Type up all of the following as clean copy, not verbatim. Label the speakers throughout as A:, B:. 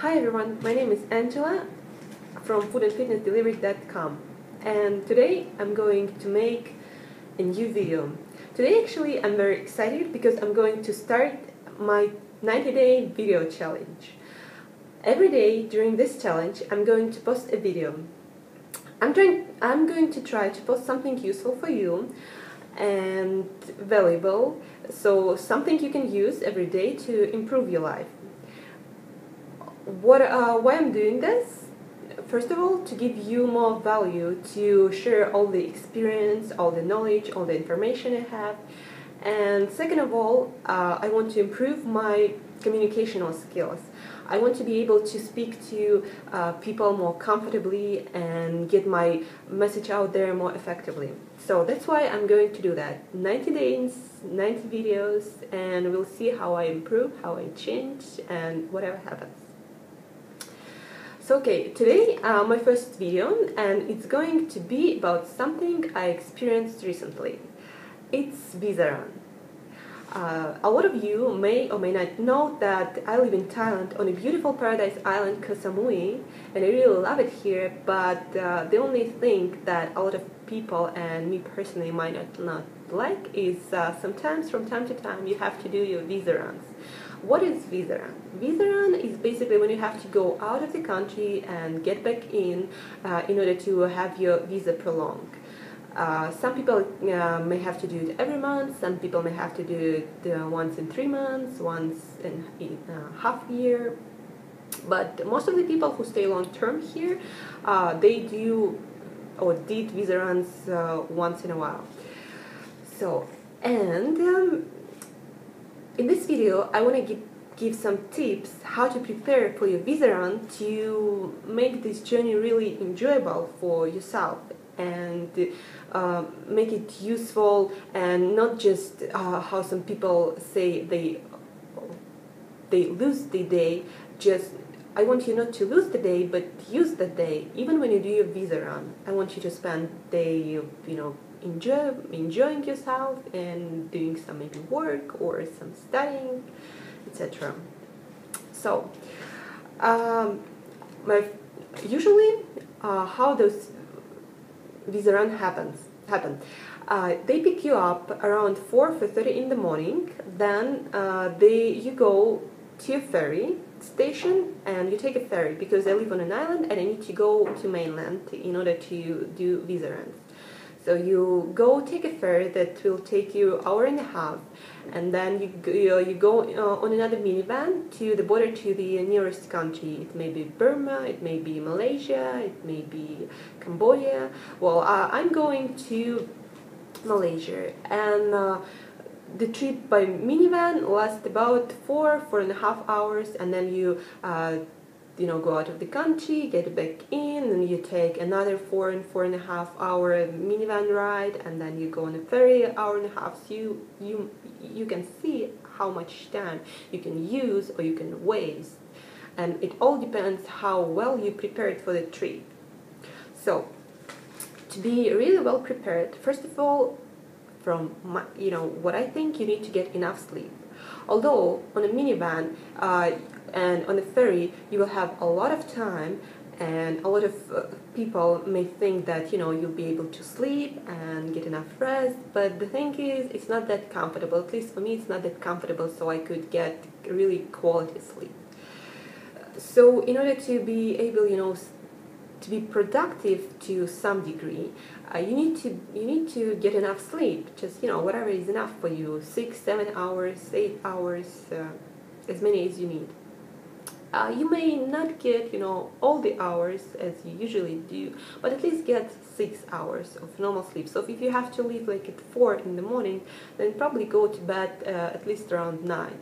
A: Hi everyone, my name is Angela from foodandfitnessdelivery.com, and today I'm going to make a new video. Today actually I'm very excited because I'm going to start my 90-day video challenge. Every day during this challenge I'm going to post a video. I'm going to try to post something useful for you and valuable, so something you can use every day to improve your life. Why I'm doing this? First of all, to give you more value, to share all the experience, all the knowledge, all the information I have. And second of all, I want to improve my communicational skills. I want to be able to speak to people more comfortably and get my message out there more effectively. So that's why I'm going to do that. 90 days, 90 videos, and we'll see how I improve, how I change, and whatever happens. So okay, today my first video, and it's going to be about something I experienced recently. It's visa run. A lot of you may or may not know that I live in Thailand on a beautiful paradise island Koh Samui, and I really love it here, but the only thing that a lot of people and me personally might not like is sometimes from time to time you have to do your visa runs. What is visa run? Visa run is basically when you have to go out of the country and get back in order to have your visa prolonged. Some people may have to do it every month, some people may have to do it once in 3 months, once in half year. But most of the people who stay long term here, they do or did visa runs once in a while. So, and in this video, I want to give some tips how to prepare for your visa run to make this journey really enjoyable for yourself and make it useful, and not just how some people say they lose the day. Just I want you not to lose the day, but use the day. Even when you do your visa run, I want you to spend the day, enjoying yourself and doing some maybe work or some studying, etc. So, usually how those visa run happen. They pick you up around 4:30 in the morning. Then you go to a ferry station and you take a ferry, because I live on an island and I need to go to mainland in order to do visa runs. So you go take a ferry that will take you an hour and a half, and then you go on another minivan to the border to the nearest country. It may be Burma, it may be Malaysia, it may be Cambodia. Well, I'm going to Malaysia, and the trip by minivan lasts about 4.5 hours, and then you go out of the country, get back in, and you take another 4.5 hour minivan ride, and then you go on a ferry 1.5 hours. So you can see how much time you can use or you can waste, and it all depends how well you prepared for the trip. So to be really well prepared, first of all, from what I think, you need to get enough sleep. Although on a minivan and on a ferry you will have a lot of time, and a lot of people may think that you'll be able to sleep and get enough rest, but the thing is, it's not that comfortable. At least for me, it's not that comfortable, so I could get really quality sleep. So in order to be able to be productive to some degree, you need to get enough sleep. Just whatever is enough for you, 6, 7 hours, 8 hours, as many as you need. You may not get all the hours as you usually do, but at least get 6 hours of normal sleep. So if you have to leave like at 4 in the morning, then probably go to bed at least around 9,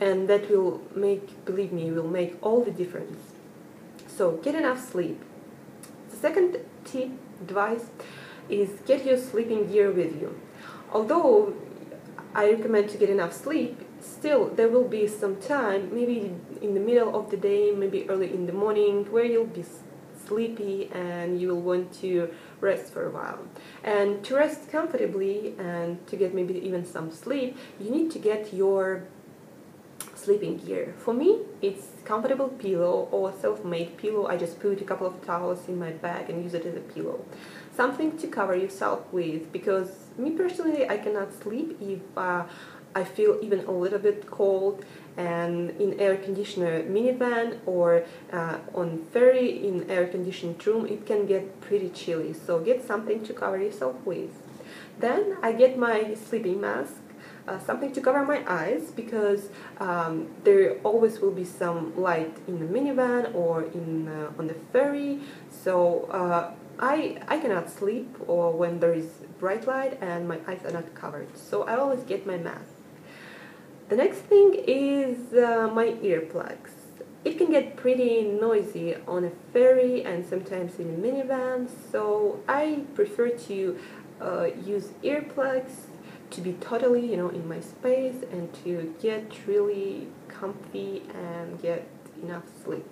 A: and that will make, believe me, will make all the difference. So get enough sleep. The second tip, advice, is get your sleeping gear with you. Although I recommend to get enough sleep, still there will be some time, maybe in the middle of the day, maybe early in the morning, where you'll be sleepy and you will want to rest for a while. And to rest comfortably and to get maybe even some sleep, you need to get your sleeping gear. For me, it's comfortable pillow or self-made pillow. I just put a couple of towels in my bag and use it as a pillow. Something to cover yourself with, because me personally, I cannot sleep if I feel even a little bit cold, and in air conditioner minivan or on ferry in air conditioned room, it can get pretty chilly, so get something to cover yourself with. Then I get my sleeping mask, something to cover my eyes, because there always will be some light in the minivan or in on the ferry, so I cannot sleep or when there is bright light and my eyes are not covered, so I always get my mask. The next thing is my earplugs. It can get pretty noisy on a ferry and sometimes in a minivan, so I prefer to use earplugs to be totally, in my space and to get really comfy and get enough sleep.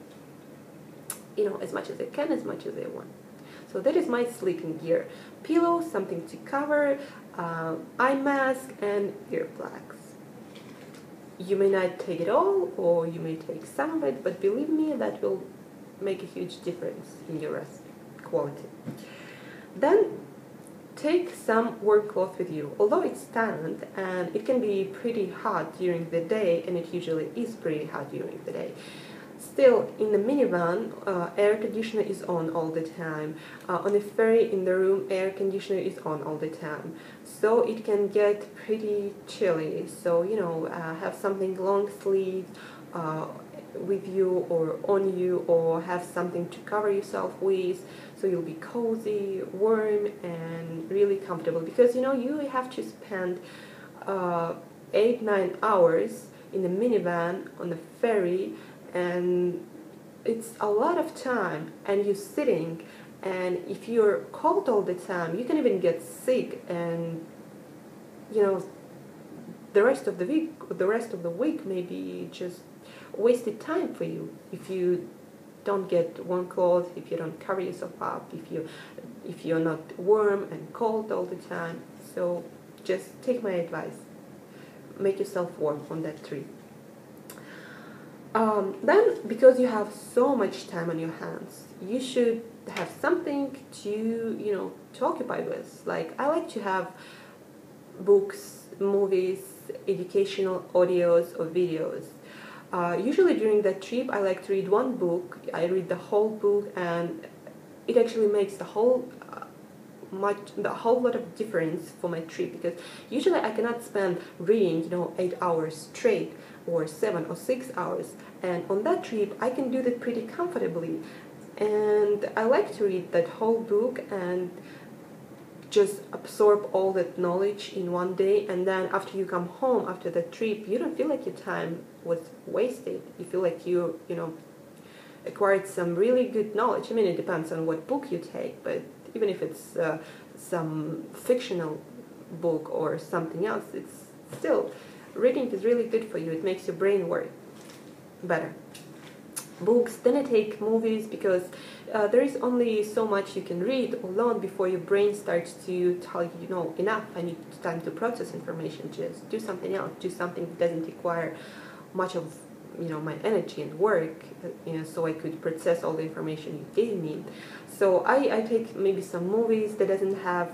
A: As much as I can, as much as I want. So that is my sleeping gear. Pillow, something to cover, eye mask, and earplugs. You may not take it all, or you may take some of it, but believe me, that will make a huge difference in your rest quality. Then take some warm cloth with you. Although it's tanned and it can be pretty hot during the day, and it usually is pretty hot during the day, still in the minivan, air conditioner is on all the time. On the ferry in the room, air conditioner is on all the time, so it can get pretty chilly. So have something long sleeve with you or on you, or have something to cover yourself with, so you'll be cozy, warm, and really comfortable, because you have to spend 8-9 hours in the minivan on the ferry, and it's a lot of time, and you're sitting, and if you're cold all the time, you can even get sick, and the rest of the week may be just wasted time for you if you don't get warm clothes, if you don't cover yourself up, if you're not warm and cold all the time. So just take my advice, make yourself warm on that trip. Then, because you have so much time on your hands, you should have something to occupy with. Like, I like to have books, movies, educational audios or videos. Usually during that trip, I like to read one book. I read the whole book, and it actually makes the whole lot of difference for my trip, because usually I cannot spend reading 8 hours straight or 7 or 6 hours, and on that trip I can do that pretty comfortably. And I like to read that whole book and just absorb all that knowledge in one day, and then after you come home after the trip, you don't feel like your time was wasted. You feel like you acquired some really good knowledge. I mean, it depends on what book you take, but even if it's some fictional book or something else, it's still, reading is really good for you. It makes your brain work better. Books. Then I take movies, because there is only so much you can read alone before your brain starts to tell you, enough, I need time to process information, just do something else, do something that doesn't require much of my energy and work, so I could process all the information you gave me. So I take maybe some movies that doesn't have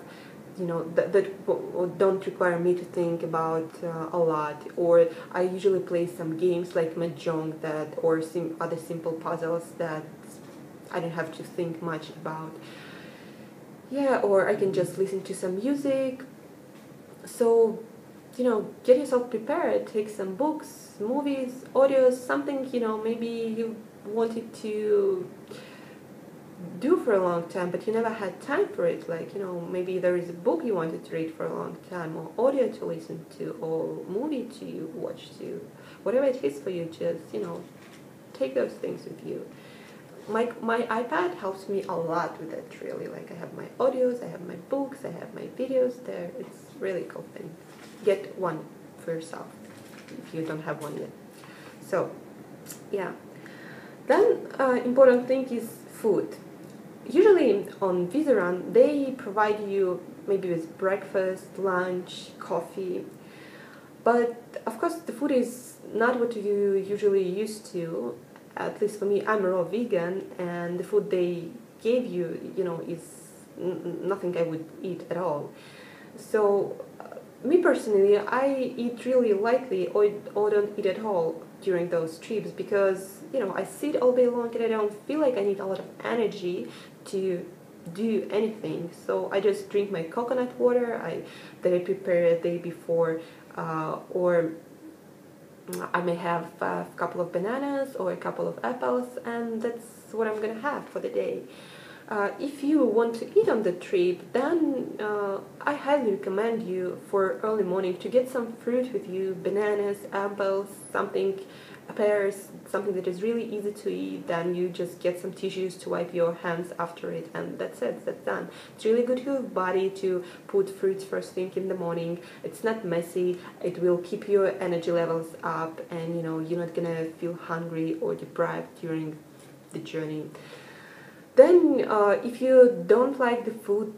A: that don't require me to think about a lot, or I usually play some games like mahjong or other simple puzzles that I don't have to think much about. Yeah, or I can just listen to some music. So get yourself prepared, take some books, movies, audios, something maybe you wanted to do for a long time, but you never had time for it. Like, maybe there is a book you wanted to read for a long time, or audio to listen to, or movie to watch to, whatever it is for you, just, take those things with you. My iPad helps me a lot with that, really. Like, I have my audios, I have my books, I have my videos there. It's really cool thing. Get one for yourself if you don't have one yet. So, yeah. Then, important thing is food. Usually on Viseran, they provide you maybe with breakfast, lunch, coffee, but of course the food is not what you usually used to. At least for me, I'm a raw vegan, and the food they gave you, is nothing I would eat at all. So, me personally, I eat really lightly or don't eat at all during those trips because, I sit all day long and I don't feel like I need a lot of energy to do anything. So I just drink my coconut water that I prepare a day before, or I may have a couple of bananas or a couple of apples, and that's what I'm gonna have for the day. If you want to eat on the trip, then I highly recommend you for early morning to get some fruit with you, bananas, apples, pears, something that is really easy to eat. Then you just get some tissues to wipe your hands after it, and that's it, that's done. It's really good for your body to put fruits first thing in the morning. It's not messy, it will keep your energy levels up, and you're not gonna feel hungry or deprived during the journey. Then, if you don't like the food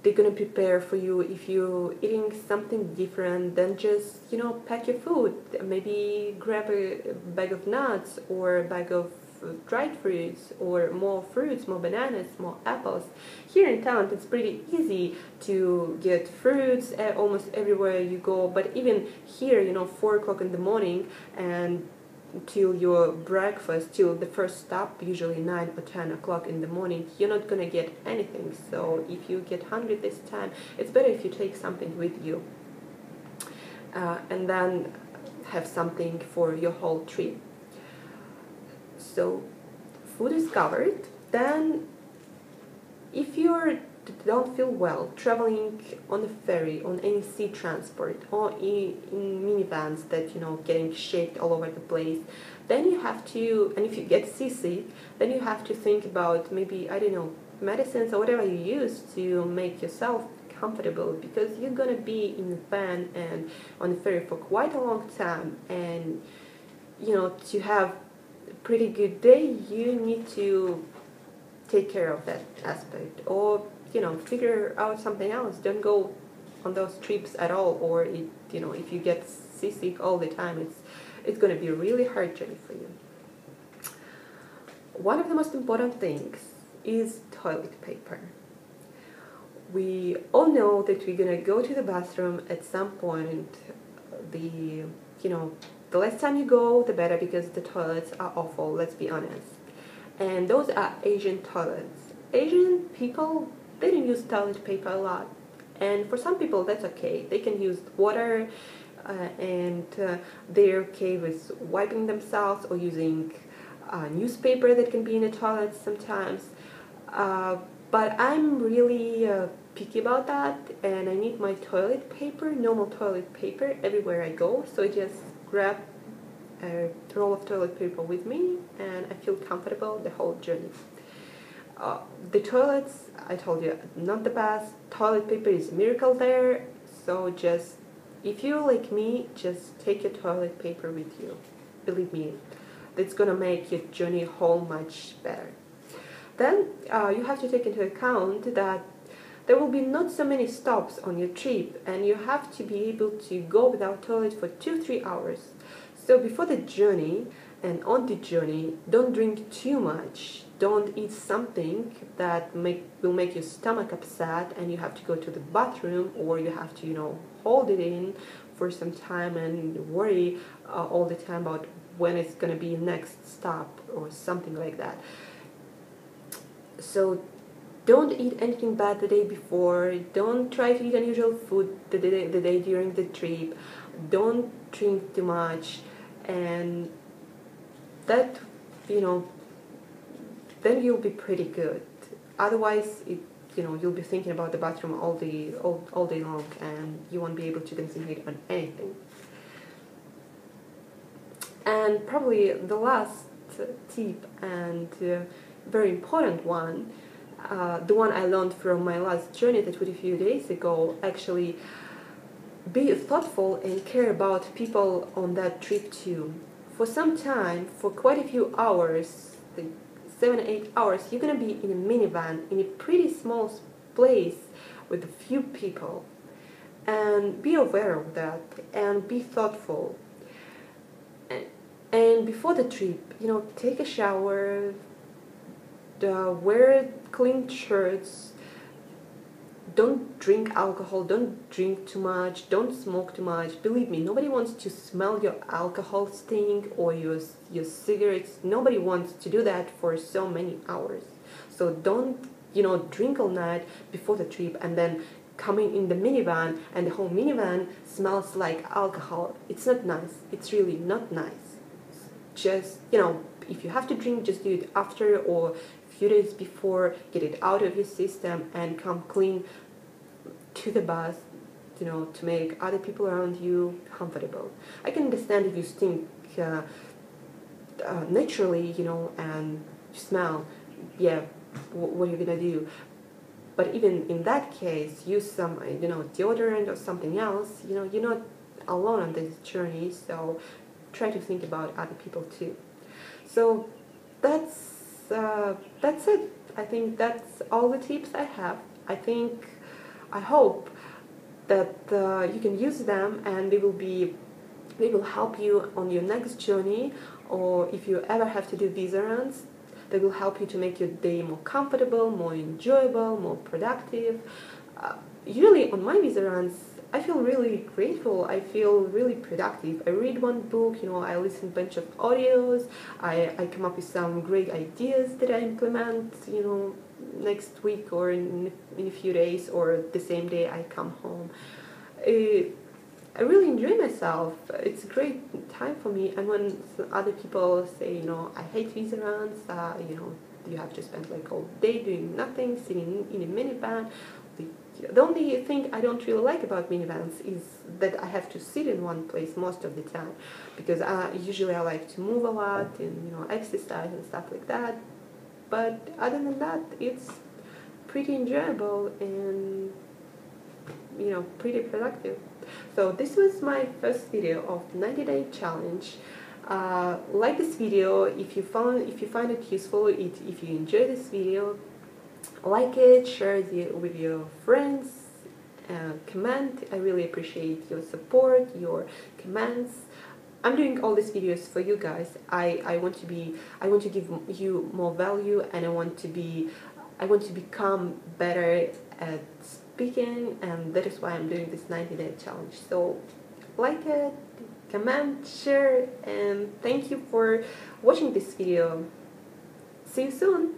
A: they're gonna prepare for you, if you're eating something different, then just pack your food. Maybe grab a bag of nuts or a bag of dried fruits, or more fruits, more bananas, more apples. Here in town, it's pretty easy to get fruits almost everywhere you go. But even here, 4 o'clock in the morning and till your breakfast, till the first stop, usually 9 or 10 o'clock in the morning, you're not gonna get anything. So if you get hungry this time, it's better if you take something with you, and then have something for your whole trip. So food is covered. Then if you don't feel well traveling on a ferry, on any sea transport, or in minivans that getting shaped all over the place, then you have to, and if you get seasick, then you have to think about maybe, I don't know, medicines or whatever you use to make yourself comfortable, because you're gonna be in the van and on the ferry for quite a long time, and to have a pretty good day you need to take care of that aspect, or figure out something else. Don't go on those trips at all, or if you get seasick all the time, it's going to be a really hard journey for you. One of the most important things is toilet paper. We all know that we're going to go to the bathroom at some point. The less time you go, the better, because the toilets are awful, let's be honest. And those are Asian toilets. Asian people, they don't use toilet paper a lot. And for some people, that's okay. They can use water, and they're okay with wiping themselves or using newspaper that can be in the toilet sometimes. But I'm really picky about that, and I need my toilet paper, normal toilet paper, everywhere I go. So I just grab a roll of toilet paper with me, and I feel comfortable the whole journey. The toilets, I told you, not the best. Toilet paper is a miracle there, so just, if you're like me, just take your toilet paper with you. Believe me, that's gonna make your journey whole much better. Then you have to take into account that there will be not so many stops on your trip, and you have to be able to go without toilet for 2-3 hours. So before the journey and on the journey, don't drink too much. Don't eat something that will make your stomach upset and you have to go to the bathroom, or you have to, hold it in for some time and worry all the time about when it's going to be next stop or something like that. So don't eat anything bad the day before. Don't try to eat unusual food the day during the trip. Don't drink too much, and that, then you'll be pretty good. Otherwise, you'll be thinking about the bathroom all day long, and you won't be able to concentrate on anything. And probably the last tip, and very important one, the one I learned from my last journey that was a few days ago, actually, be thoughtful and care about people on that trip too. For some time, for quite a few hours, 7-8 hours, you're gonna be in a minivan in a pretty small place with a few people, and be aware of that and be thoughtful. before the trip, take a shower, wear clean shirts, don't drink alcohol, don't drink too much, don't smoke too much. Believe me, nobody wants to smell your alcohol stink or your cigarettes. Nobody wants to do that for so many hours. So don't, drink all night before the trip and then coming in the minivan and the whole minivan smells like alcohol. It's not nice. It's really not nice. Just, if you have to drink, just do it after or a few days before, get it out of your system and come clean to the bus, to make other people around you comfortable. I can understand if you stink naturally, and smell, yeah, what are you gonna do? But even in that case, use some, deodorant or something else. You're not alone on this journey, so try to think about other people too. So that's it. I think that's all the tips I have. I hope that you can use them and they will help you on your next journey, or if you ever have to do visa runs, they will help you to make your day more comfortable, more enjoyable, more productive. Usually on my visa runs, I feel really grateful. I feel really productive. I read one book, I listen to a bunch of audios. I come up with some great ideas that I implement, next week or in a few days or the same day I come home. I really enjoy myself. It's a great time for me. And when other people say, I hate visa runs, you have to spend like all day doing nothing, sitting in a minivan. The only thing I don't really like about minivans is that I have to sit in one place most of the time, because usually I like to move a lot and exercise and stuff like that. But other than that, it's pretty enjoyable and pretty productive. So this was my first video of 90-day challenge. Like this video if you find it useful, if you enjoy this video. Like it, share it with your friends, comment. I really appreciate your support, your comments. I'm doing all these videos for you guys. I want to give you more value, and I want to become better at speaking, and that is why I'm doing this 90-day challenge. So like it, comment, share, and thank you for watching this video. See you soon.